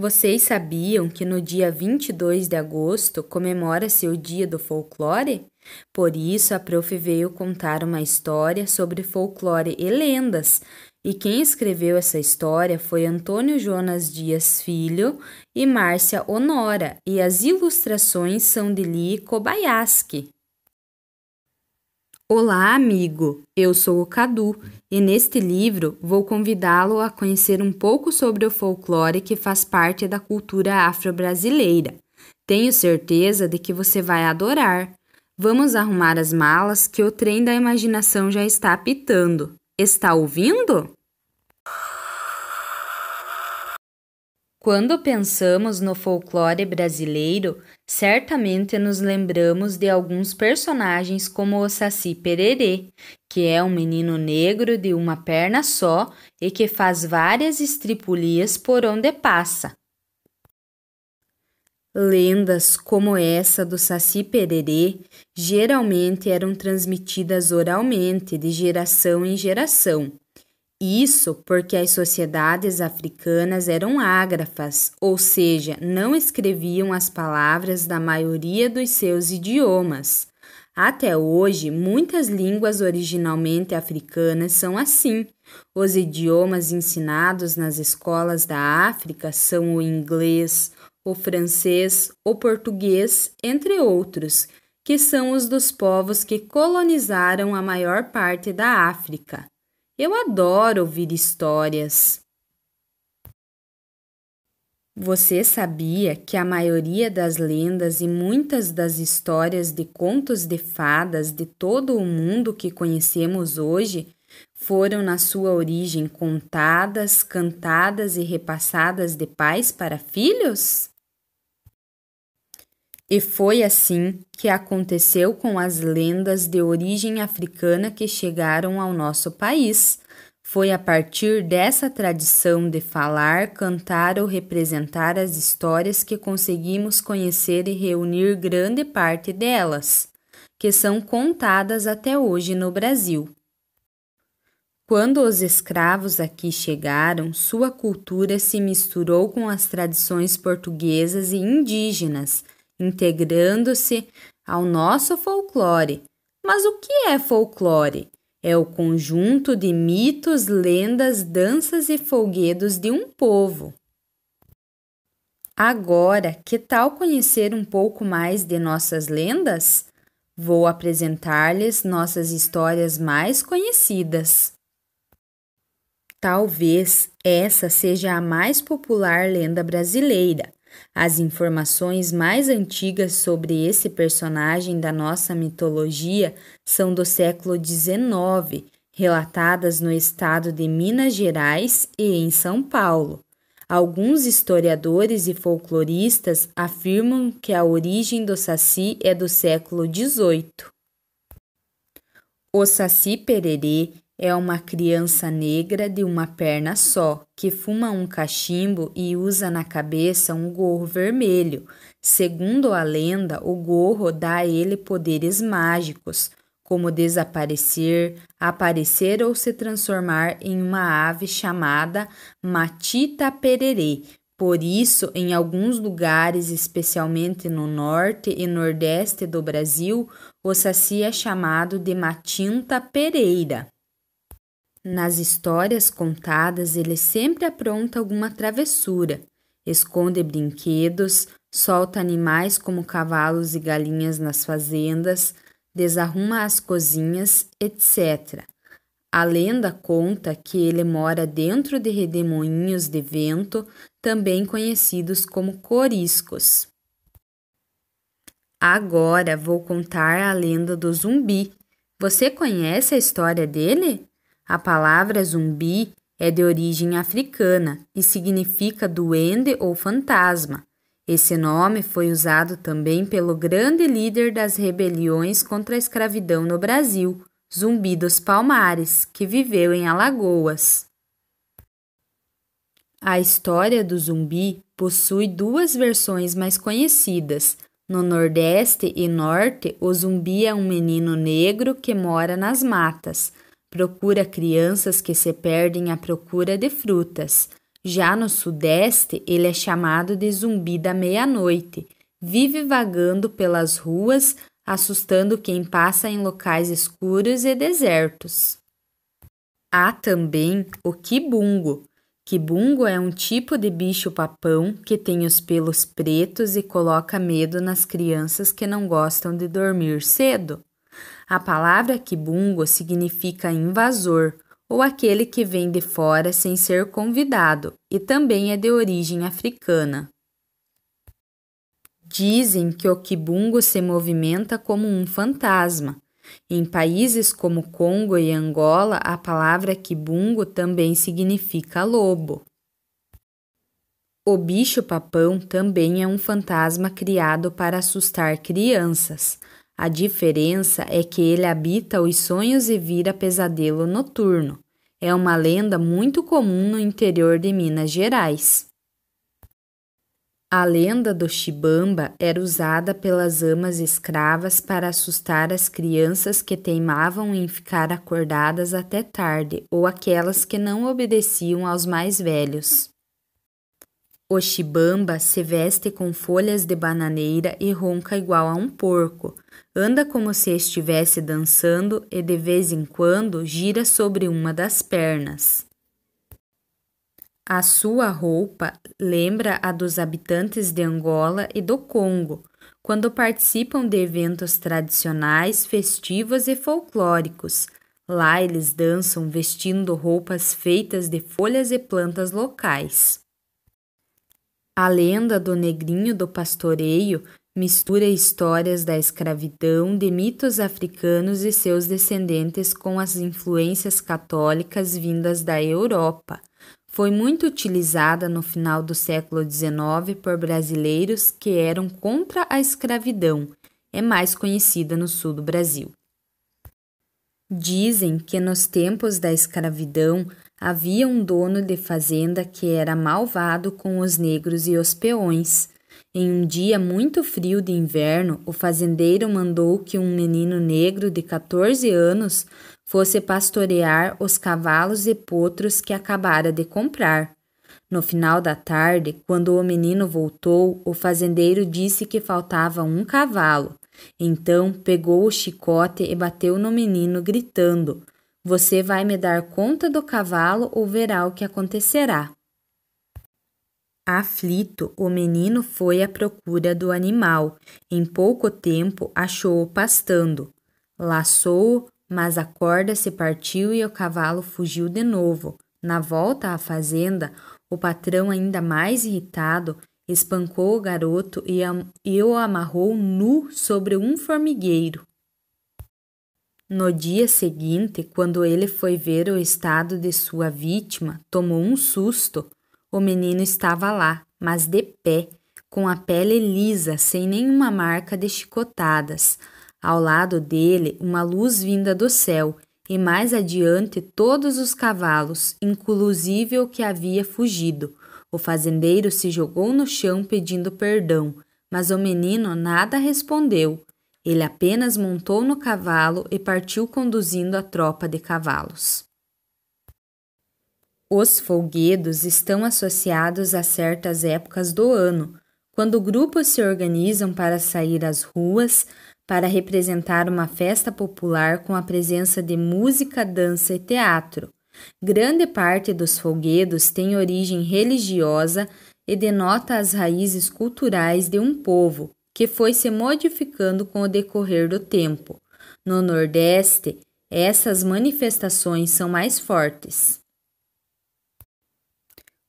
Vocês sabiam que no dia 22 de agosto comemora-se o Dia do Folclore? Por isso, a prof veio contar uma história sobre folclore e lendas. E quem escreveu essa história foi Antônio Jonas Dias Filho e Márcia Honora, e as ilustrações são de Lee Kobayashi. Olá, amigo! Eu sou o Cadu e neste livro vou convidá-lo a conhecer um pouco sobre o folclore que faz parte da cultura afro-brasileira. Tenho certeza de que você vai adorar. Vamos arrumar as malas que o trem da imaginação já está apitando. Está ouvindo? Quando pensamos no folclore brasileiro, certamente nos lembramos de alguns personagens como o Saci Pererê, que é um menino negro de uma perna só e que faz várias estripulias por onde passa. Lendas como essa do Saci Pererê geralmente eram transmitidas oralmente de geração em geração. Isso porque as sociedades africanas eram ágrafas, ou seja, não escreviam as palavras da maioria dos seus idiomas. Até hoje, muitas línguas originalmente africanas são assim. Os idiomas ensinados nas escolas da África são o inglês, o francês, o português, entre outros, que são os dos povos que colonizaram a maior parte da África. Eu adoro ouvir histórias. Você sabia que a maioria das lendas e muitas das histórias de contos de fadas de todo o mundo que conhecemos hoje foram, na sua origem, contadas, cantadas e repassadas de pais para filhos? E foi assim que aconteceu com as lendas de origem africana que chegaram ao nosso país. Foi a partir dessa tradição de falar, cantar ou representar as histórias que conseguimos conhecer e reunir grande parte delas, que são contadas até hoje no Brasil. Quando os escravos aqui chegaram, sua cultura se misturou com as tradições portuguesas e indígenas, integrando-se ao nosso folclore. Mas o que é folclore? É o conjunto de mitos, lendas, danças e folguedos de um povo. Agora, que tal conhecer um pouco mais de nossas lendas? Vou apresentar-lhes nossas histórias mais conhecidas. Talvez essa seja a mais popular lenda brasileira. As informações mais antigas sobre esse personagem da nossa mitologia são do século XIX, relatadas no estado de Minas Gerais e em São Paulo. Alguns historiadores e folcloristas afirmam que a origem do Saci é do século XVIII. O Saci Pererê é uma criança negra de uma perna só, que fuma um cachimbo e usa na cabeça um gorro vermelho. Segundo a lenda, o gorro dá a ele poderes mágicos, como desaparecer, aparecer ou se transformar em uma ave chamada Matita Pererê. Por isso, em alguns lugares, especialmente no norte e nordeste do Brasil, o Saci é chamado de Matinta Pereira. Nas histórias contadas, ele sempre apronta alguma travessura, esconde brinquedos, solta animais como cavalos e galinhas nas fazendas, desarruma as cozinhas, etc. A lenda conta que ele mora dentro de redemoinhos de vento, também conhecidos como coriscos. Agora vou contar a lenda do zumbi. Você conhece a história dele? A palavra zumbi é de origem africana e significa duende ou fantasma. Esse nome foi usado também pelo grande líder das rebeliões contra a escravidão no Brasil, Zumbi dos Palmares, que viveu em Alagoas. A história do zumbi possui duas versões mais conhecidas. No Nordeste e Norte, o zumbi é um menino negro que mora nas matas. Procura crianças que se perdem à procura de frutas. Já no Sudeste, ele é chamado de zumbi da meia-noite. Vive vagando pelas ruas, assustando quem passa em locais escuros e desertos. Há também o quibungo. Quibungo é um tipo de bicho-papão que tem os pelos pretos e coloca medo nas crianças que não gostam de dormir cedo. A palavra quibungo significa invasor, ou aquele que vem de fora sem ser convidado, e também é de origem africana. Dizem que o quibungo se movimenta como um fantasma. Em países como Congo e Angola, a palavra quibungo também significa lobo. O bicho-papão também é um fantasma criado para assustar crianças. A diferença é que ele habita os sonhos e vira pesadelo noturno. É uma lenda muito comum no interior de Minas Gerais. A lenda do Chibamba era usada pelas amas escravas para assustar as crianças que teimavam em ficar acordadas até tarde ou aquelas que não obedeciam aos mais velhos. O Chibamba se veste com folhas de bananeira e ronca igual a um porco. Anda como se estivesse dançando e de vez em quando gira sobre uma das pernas. A sua roupa lembra a dos habitantes de Angola e do Congo, quando participam de eventos tradicionais, festivos e folclóricos. Lá eles dançam vestindo roupas feitas de folhas e plantas locais. A lenda do Negrinho do Pastoreio mistura histórias da escravidão, de mitos africanos e seus descendentes com as influências católicas vindas da Europa. Foi muito utilizada no final do século XIX por brasileiros que eram contra a escravidão. É mais conhecida no sul do Brasil. Dizem que nos tempos da escravidão havia um dono de fazenda que era malvado com os negros e os peões. Em um dia muito frio de inverno, o fazendeiro mandou que um menino negro de 14 anos fosse pastorear os cavalos e potros que acabara de comprar. No final da tarde, quando o menino voltou, o fazendeiro disse que faltava um cavalo. Então pegou o chicote e bateu no menino, gritando: "Você vai me dar conta do cavalo ou verá o que acontecerá." Aflito, o menino foi à procura do animal. Em pouco tempo, achou-o pastando. Laçou-o, mas a corda se partiu e o cavalo fugiu de novo. Na volta à fazenda, o patrão, ainda mais irritado, espancou o garoto e o amarrou nu sobre um formigueiro. No dia seguinte, quando ele foi ver o estado de sua vítima, tomou um susto. O menino estava lá, mas de pé, com a pele lisa, sem nenhuma marca de chicotadas. Ao lado dele, uma luz vinda do céu, e mais adiante todos os cavalos, inclusive o que havia fugido. O fazendeiro se jogou no chão pedindo perdão, mas o menino nada respondeu. Ele apenas montou no cavalo e partiu conduzindo a tropa de cavalos. Os folguedos estão associados a certas épocas do ano, quando grupos se organizam para sair às ruas para representar uma festa popular com a presença de música, dança e teatro. Grande parte dos folguedos tem origem religiosa e denota as raízes culturais de um povo, que foi se modificando com o decorrer do tempo. No Nordeste, essas manifestações são mais fortes.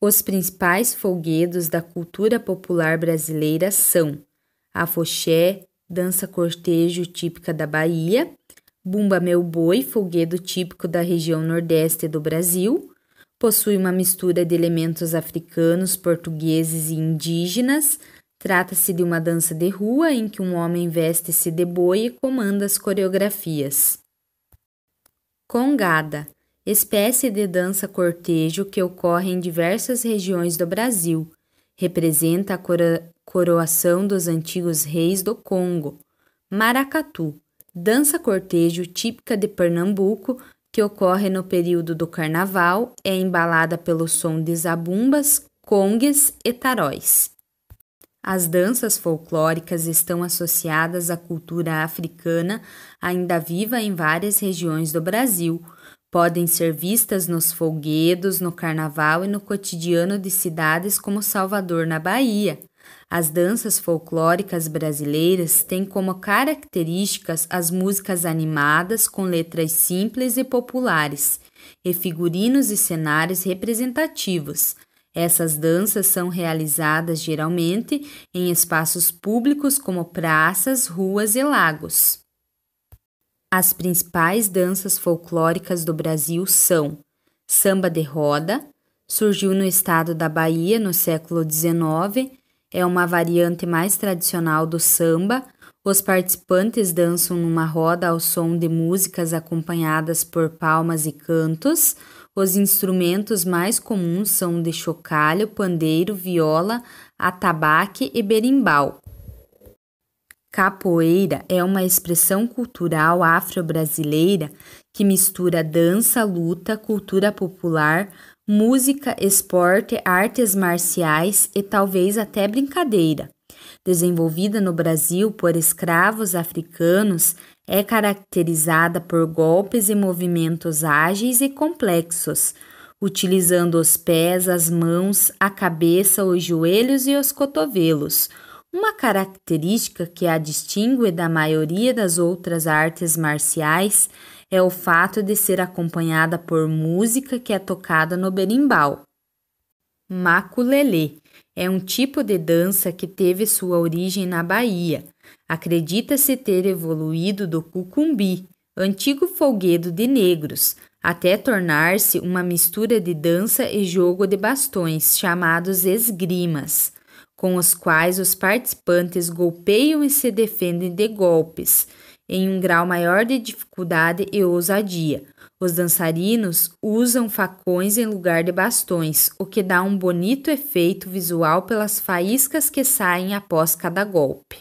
Os principais folguedos da cultura popular brasileira são afoxé, dança cortejo típica da Bahia, bumba meu boi, folguedo típico da região Nordeste do Brasil, possui uma mistura de elementos africanos, portugueses e indígenas. Trata-se de uma dança de rua em que um homem veste-se de boi e comanda as coreografias. Congada, espécie de dança cortejo que ocorre em diversas regiões do Brasil. Representa a coroação dos antigos reis do Congo. Maracatu, dança cortejo típica de Pernambuco, que ocorre no período do carnaval, é embalada pelo som de zabumbas, congues e taróis. As danças folclóricas estão associadas à cultura africana, ainda viva em várias regiões do Brasil. Podem ser vistas nos folguedos, no carnaval e no cotidiano de cidades como Salvador, na Bahia. As danças folclóricas brasileiras têm como características as músicas animadas com letras simples e populares, e figurinos e cenários representativos. Essas danças são realizadas geralmente em espaços públicos como praças, ruas e lagos. As principais danças folclóricas do Brasil são samba de roda, surgiu no estado da Bahia no século XIX, é uma variante mais tradicional do samba. Os participantes dançam numa roda ao som de músicas acompanhadas por palmas e cantos. Os instrumentos mais comuns são de chocalho, pandeiro, viola, atabaque e berimbau. Capoeira é uma expressão cultural afro-brasileira que mistura dança, luta, cultura popular, música, esporte, artes marciais e talvez até brincadeira. Desenvolvida no Brasil por escravos africanos, é caracterizada por golpes e movimentos ágeis e complexos, utilizando os pés, as mãos, a cabeça, os joelhos e os cotovelos. Uma característica que a distingue da maioria das outras artes marciais é o fato de ser acompanhada por música que é tocada no berimbau. Maculelê é um tipo de dança que teve sua origem na Bahia. Acredita-se ter evoluído do cucumbi, antigo folguedo de negros, até tornar-se uma mistura de dança e jogo de bastões, chamados esgrimas, com os quais os participantes golpeiam e se defendem de golpes, em um grau maior de dificuldade e ousadia. Os dançarinos usam facões em lugar de bastões, o que dá um bonito efeito visual pelas faíscas que saem após cada golpe.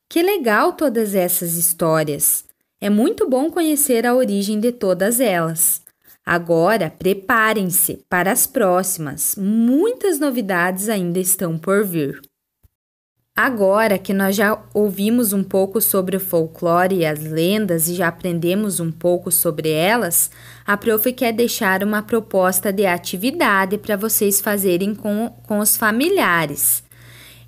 Que legal todas essas histórias! É muito bom conhecer a origem de todas elas. Agora, preparem-se para as próximas. Muitas novidades ainda estão por vir. Agora que nós já ouvimos um pouco sobre o folclore e as lendas e já aprendemos um pouco sobre elas, a prof quer deixar uma proposta de atividade para vocês fazerem com os familiares.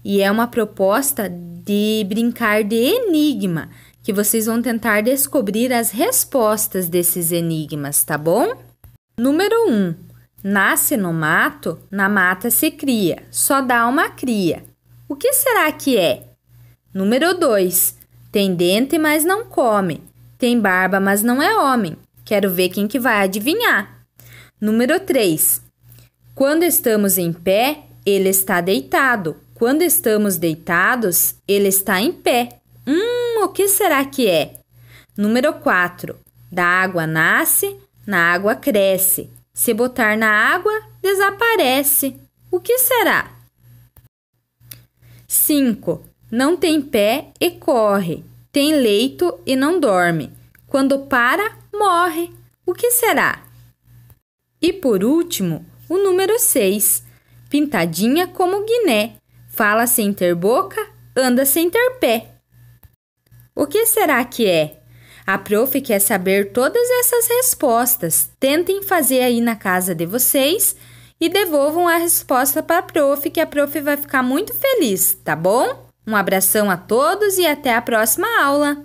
E é uma proposta de brincar de enigma, que vocês vão tentar descobrir as respostas desses enigmas, tá bom? Número 1. Nasce no mato, na mata se cria, só dá uma cria. O que será que é? Número 2. Tem dente, mas não come. Tem barba, mas não é homem. Quero ver quem que vai adivinhar. Número 3. Quando estamos em pé, ele está deitado. Quando estamos deitados, ele está em pé. O que será que é? Número 4. Da água nasce, na água cresce. Se botar na água, desaparece. O que será? 5. Não tem pé e corre. Tem leito e não dorme. Quando para, morre. O que será? E por último, o número 6. Pintadinha como Guiné. Fala sem ter boca, anda sem ter pé. O que será que é? A prof quer saber todas essas respostas. Tentem fazer aí na casa de vocês e devolvam a resposta para a prof, que a prof vai ficar muito feliz, tá bom? Um abração a todos e até a próxima aula!